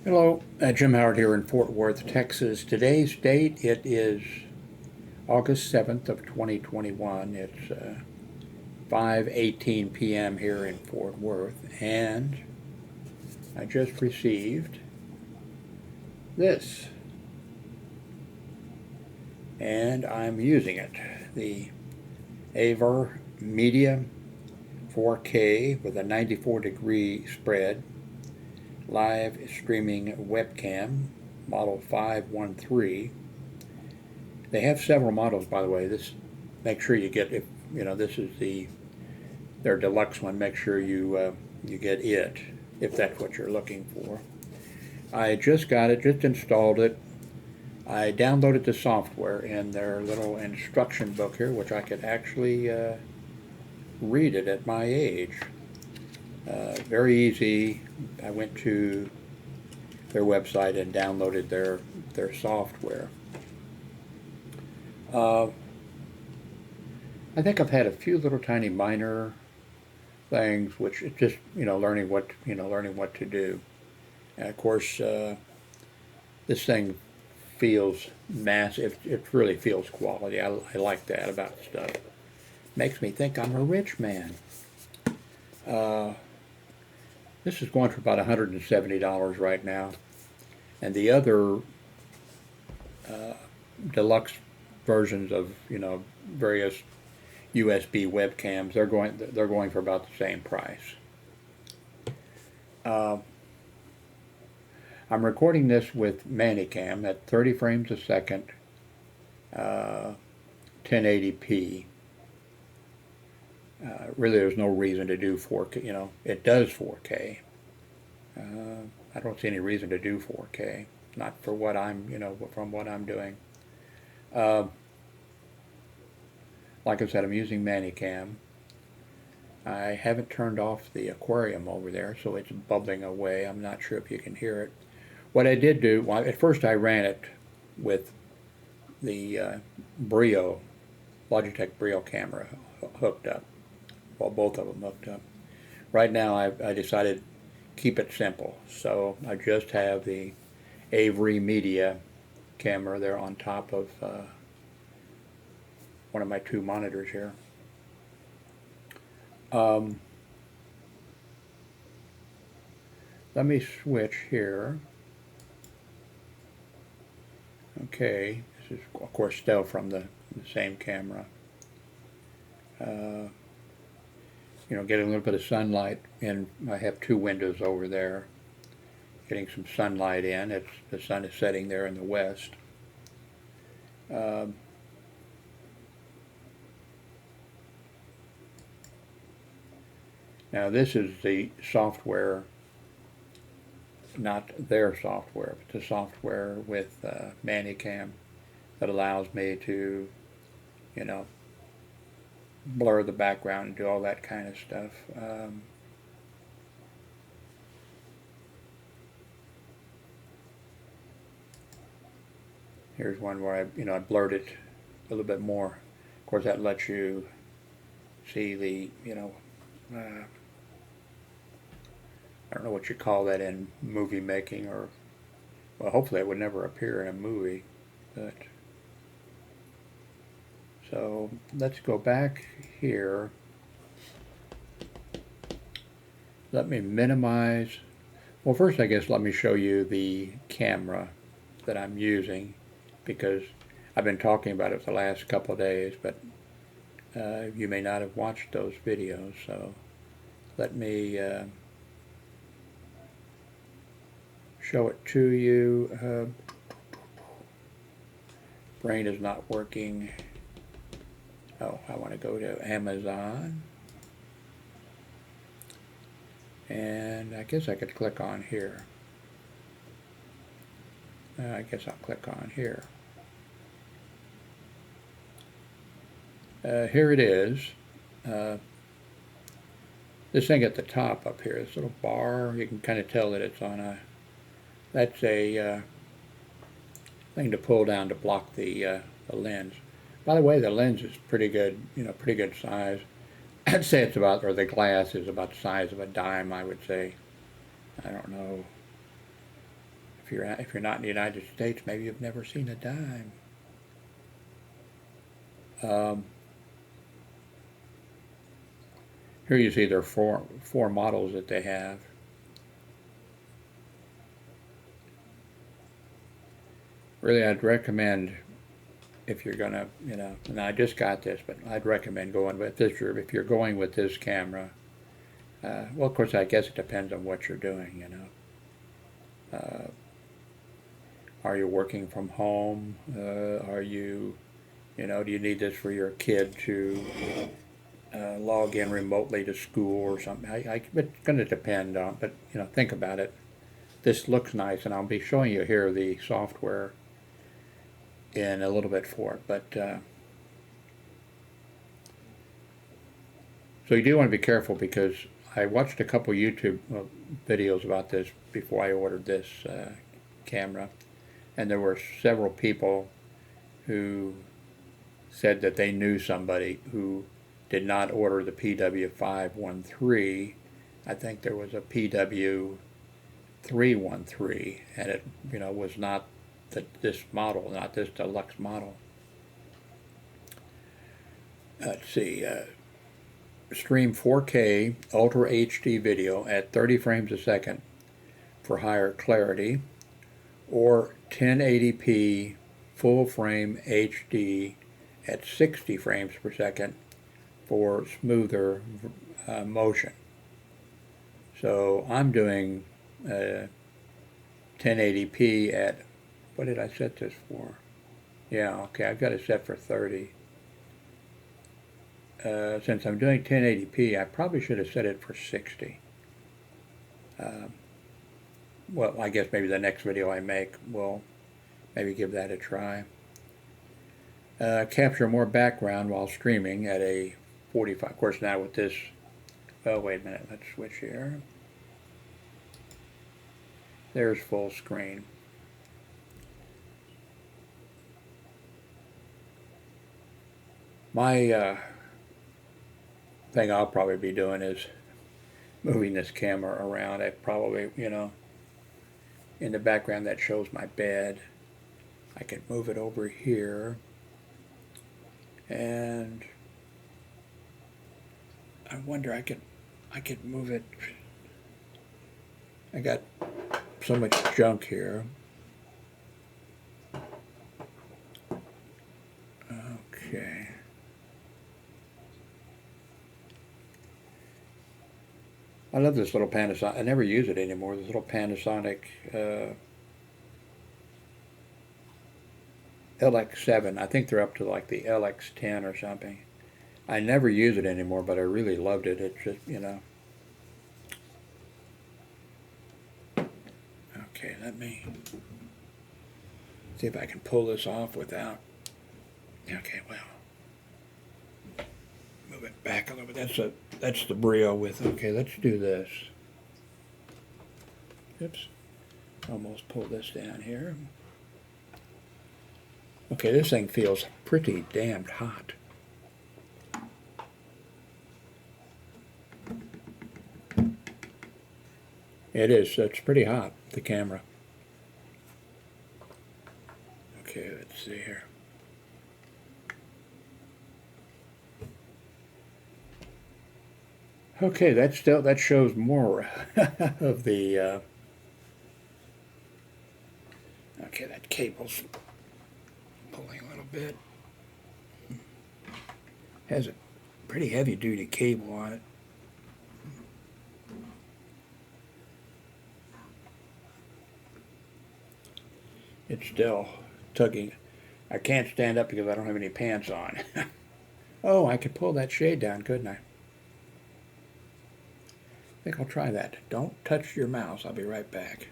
Hello, Jim Howard here in Fort Worth, Texas. Today's date, it is August 7th of 2021. It's 5:18 p.m. here in Fort Worth, and I just received this, and I'm using it. The AVerMedia 4K with a 94-degree spread live streaming webcam, model 513. They have several models, by the way. This, make sure you get, if this is their deluxe one. Make sure you get it if that's what you're looking for. I just got it, just installed it. I downloaded the software in their little instruction book here, which I could actually read it at my age. Very easy. I went to their website and downloaded their software. I think I've had a few little tiny minor things, which it's just learning what to do. And of course, this thing feels massive. It really feels quality. I like that about stuff. Makes me think I'm a rich man. This is going for about $170 right now, and the other deluxe versions of various USB webcams, they're going for about the same price. I'm recording this with ManyCam at 30 frames a second, 1080p. Really, there's no reason to do 4K. It does 4K. I don't see any reason to do 4K. Not for what from what I'm doing. Like I said, I'm using ManyCam. I haven't turned off the aquarium over there, so it's bubbling away. I'm not sure if you can hear it. What I did do, well, at first I ran it with the Brio, Logitech Brio camera hooked up. Well, both of them hooked up. Right now I decided to keep it simple. So I just have the AVerMedia camera there on top of one of my two monitors here. Let me switch here. Okay, this is of course still from the same camera. Getting a little bit of sunlight, and I have two windows over there. Getting some sunlight in. The sun is setting there in the west. Now this is the software, not their software, but the software with ManyCam that allows me to, blur the background and do all that kind of stuff. Here's one where I blurred it a little bit more. Of course, that lets you see the, I don't know what you call that in movie making, or, well, hopefully it would never appear in a movie, but, so let's go back here. Let me minimize, well, first I guess let me show you the camera that I'm using, because I've been talking about it for the last couple of days, but you may not have watched those videos, so let me show it to you. Brain is not working. Oh, I want to go to Amazon, and I guess I could click on here. I guess I'll click on here. Here it is. This thing at the top up here, this little bar, you can kind of tell that it's on a, that's a thing to pull down to block the lens. By the way, the lens is pretty good, pretty good size. I'd say it's about, or the glass is about the size of a dime, I would say. I don't know if you're not in the United States, maybe you've never seen a dime. Here you see there are four models that they have. Really, I'd recommend, if you're gonna, and I just got this, but I'd recommend going with this. If you're going with this camera, well, of course, I guess it depends on what you're doing. Are you working from home? Are you, do you need this for your kid to log in remotely to school or something? It's going to depend on, but think about it. This looks nice, and I'll be showing you here the software in a little bit for it. But so you do want to be careful, because I watched a couple YouTube videos about this before I ordered this camera, and there were several people who said that they knew somebody who did not order the PW513. I think there was a PW313, and it was not this model, not this deluxe model. Let's see. Stream 4K Ultra HD video at 30 frames a second for higher clarity, or 1080p full frame HD at 60 frames per second for smoother motion. So I'm doing 1080p at, what did I set this for? Yeah, okay, I've got it set for 30. Since I'm doing 1080p, I probably should have set it for 60. Well, I guess maybe the next video I make will maybe give that a try. Capture more background while streaming at a 45. Of course, now with this, oh, wait a minute, let's switch here. There's full screen. My thing I'll probably be doing is moving this camera around. I probably, in the background that shows my bed. I can move it over here, and I wonder, I could move it. I got so much junk here. Okay. I love this little Panasonic. I never use it anymore. This little Panasonic LX7. I think they're up to like the LX10 or something. I never use it anymore, but I really loved it. It's just, Okay, let me see if I can pull this off without. Okay, well, move it back a little bit. That's the Brio with. Okay, let's do this. Oops, almost pull this down here. Okay, this thing feels pretty damned hot. It is. It's pretty hot, the camera. Okay, let's see here. Okay, that shows more of the. Okay, that cable's pulling a little bit. Has a pretty heavy-duty cable on it. It's still tugging. I can't stand up because I don't have any pants on. Oh, I could pull that shade down, couldn't I? I think I'll try that. Don't touch your mouse. I'll be right back.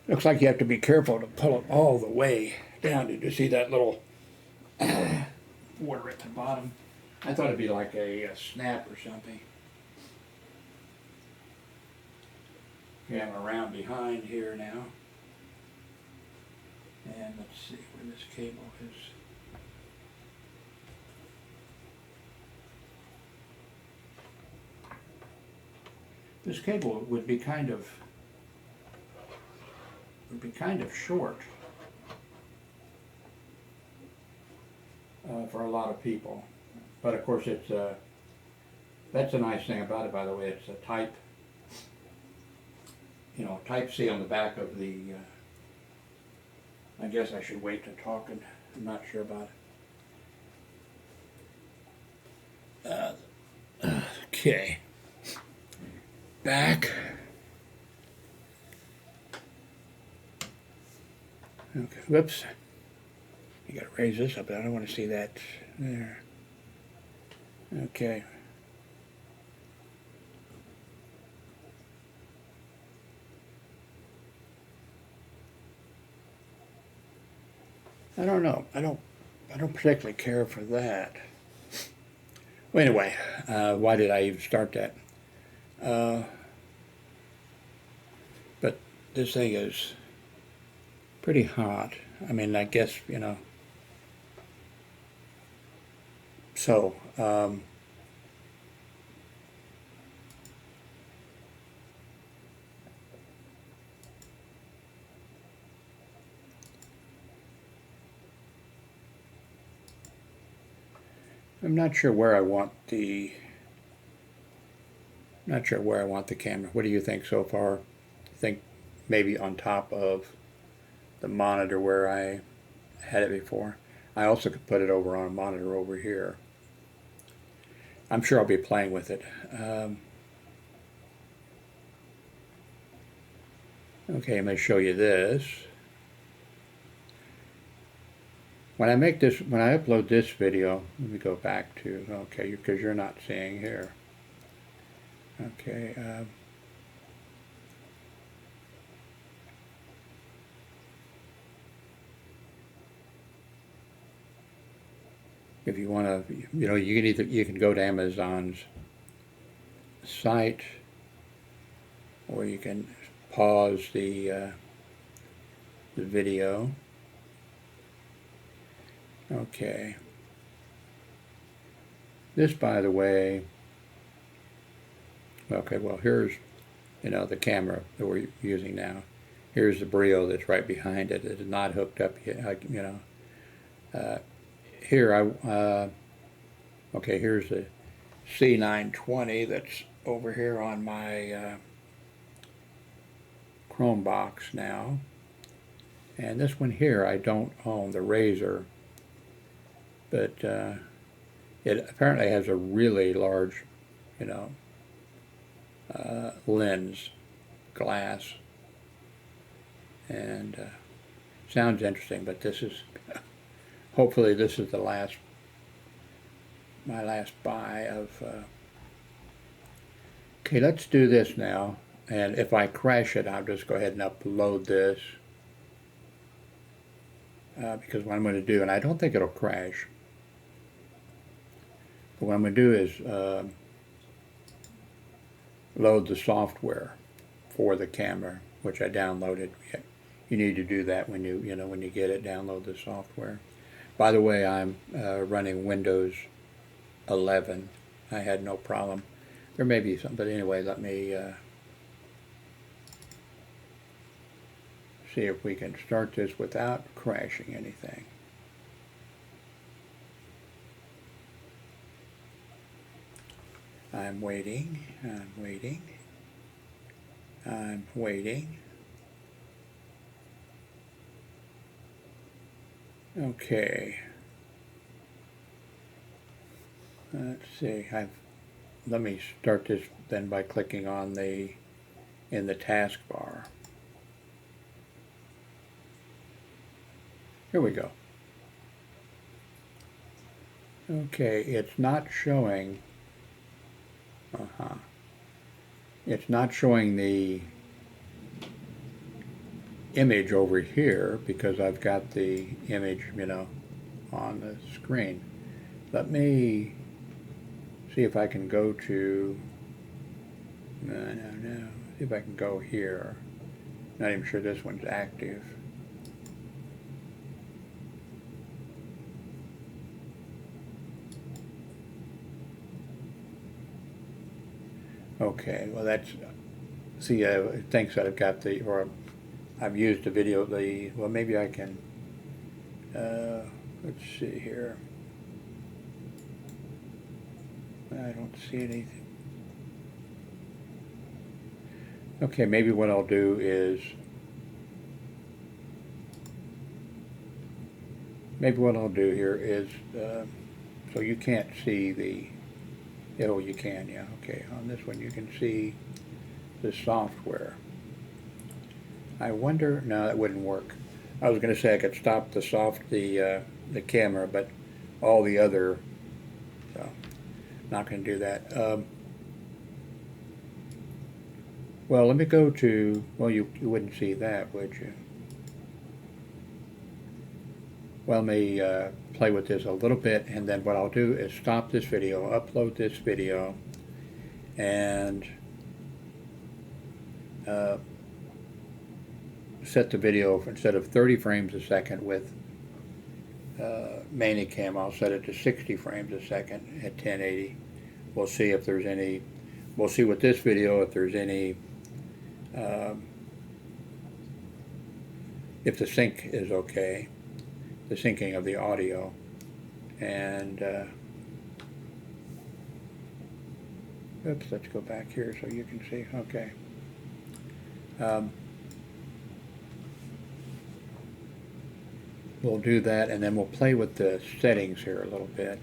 Looks like you have to be careful to pull it all the way down. Did you see that little water at the bottom? I thought it'd be like a snap or something. Okay, I'm around behind here now. And let's see where this cable is. This cable would be kind of short for a lot of people. But of course, it's that's a nice thing about it. By the way, it's a Type C on the back of the. I guess I should wait to talk, and I'm not sure about it. Okay, back. Okay, whoops. You gotta raise this up. I don't want to see that there. Okay. I don't know. I don't particularly care for that. Well, anyway, why did I even start that? But this thing is pretty hot. I mean, I guess, so, I'm not sure where I want the camera. What do you think so far? Think maybe on top of the monitor where I had it before. I also could put it over on a monitor over here. I'm sure I'll be playing with it. Okay, I'm going to show you this. When I upload this video, let me go back to, okay, because you're not seeing here. Okay. If you want to, you can go to Amazon's site, or you can pause the video. Okay. This, by the way, okay, well, here's, the camera that we're using now. Here's the Brio that's right behind it. It is not hooked up yet, here, okay, here's the C920 that's over here on my Chrome box now. And this one here, I don't own, the Razor, but it apparently has a really large, lens, glass, and sounds interesting, but this is, hopefully this is my last buy of, okay, let's do this now, and if I crash it, I'll just go ahead and upload this, because what I'm going to do, and I don't think it'll crash, but what I'm going to do is load the software for the camera, which I downloaded. You need to do that when you get it, download the software. By the way, I'm running Windows 11. I had no problem. There may be some, but anyway, let me see if we can start this without crashing anything. I'm waiting, I'm waiting, I'm waiting. Okay. Let's see, let me start this then by clicking on in the taskbar. Here we go. Okay, it's not showing, it's not showing the image over here because I've got the image, on the screen. Let me see if I can go to, no, see if I can go here. Not even sure this one's active. Okay, well that's, see, it thinks that I've got the, or I've used the video, well maybe I can, let's see here. I don't see anything. Okay, maybe what I'll do is, here is, so you can't see the, oh you can, yeah, okay, on this one you can see the software. I wonder, no, that wouldn't work. I was going to say I could stop the camera, but all the other, so not going to do that. Well, let me go to, well, you wouldn't see that, would you? Well, let me play with this a little bit, and then what I'll do is stop this video, upload this video, and set the video, instead of 30 frames a second with ManiCam, I'll set it to 60 frames a second at 1080. We'll see if there's any, we'll see with this video if there's any, if the sync is okay, the syncing of the audio, and oops, let's go back here so you can see, okay. We'll do that, and then we'll play with the settings here a little bit.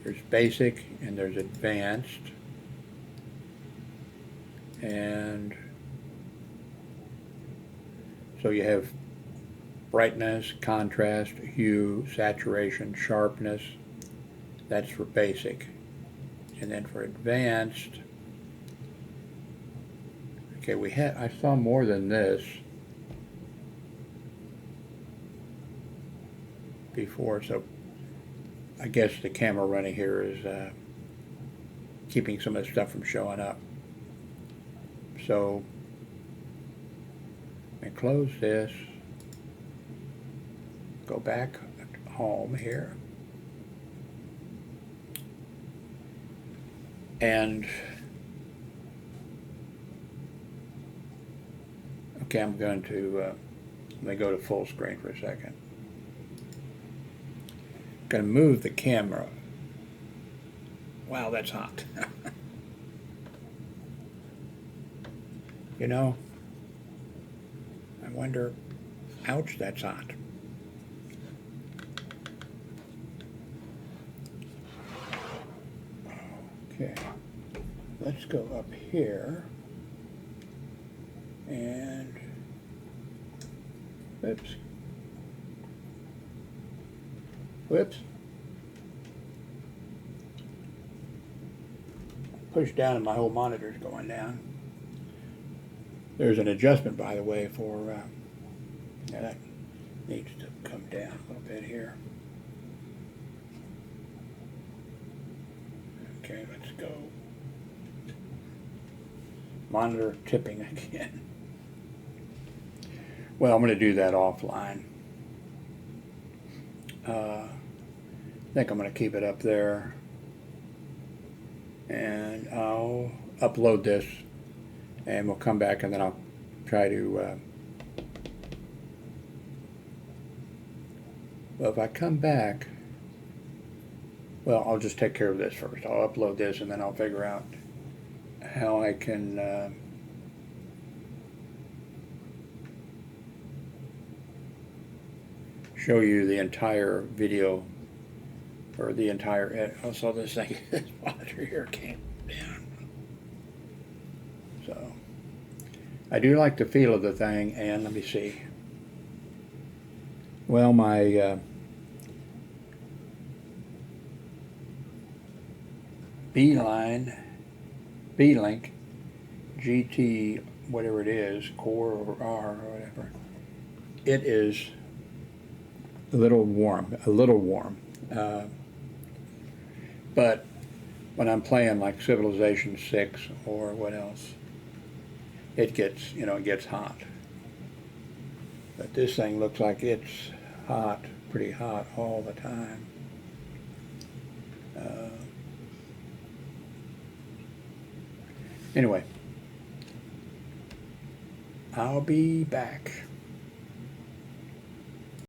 There's basic and there's advanced, and so you have brightness, contrast, hue, saturation, sharpness. That's for basic. And then for advanced, okay, I saw more than this before, so I guess the camera running here is keeping some of the stuff from showing up. So, and close this, go back home here, and okay, I'm going to let me go to full screen for a second. I'm going to move the camera. Wow, that's hot. You know, I wonder, ouch, that's hot. Okay, let's go up here, and, oops, whoops, push down and my whole monitor's going down. There's an adjustment, by the way, for, yeah, that needs to come down a little bit here. Okay, let's go. Monitor tipping again. Well, I'm going to do that offline. I think I'm going to keep it up there. And I'll upload this, and we'll come back, and then I'll try to, well, if I come back, well, I'll just take care of this first. I'll upload this, and then I'll figure out how I can show you the entire video, or the entire, also this thing, this monitor here came down. So, I do like the feel of the thing, and let me see. Well, my B-Link GT, whatever it is, Core or R or whatever, it is a little warm, but when I'm playing like Civilization 6 or what else, it gets, you know, it gets hot. But this thing looks like it's hot, pretty hot all the time. Anyway, I'll be back.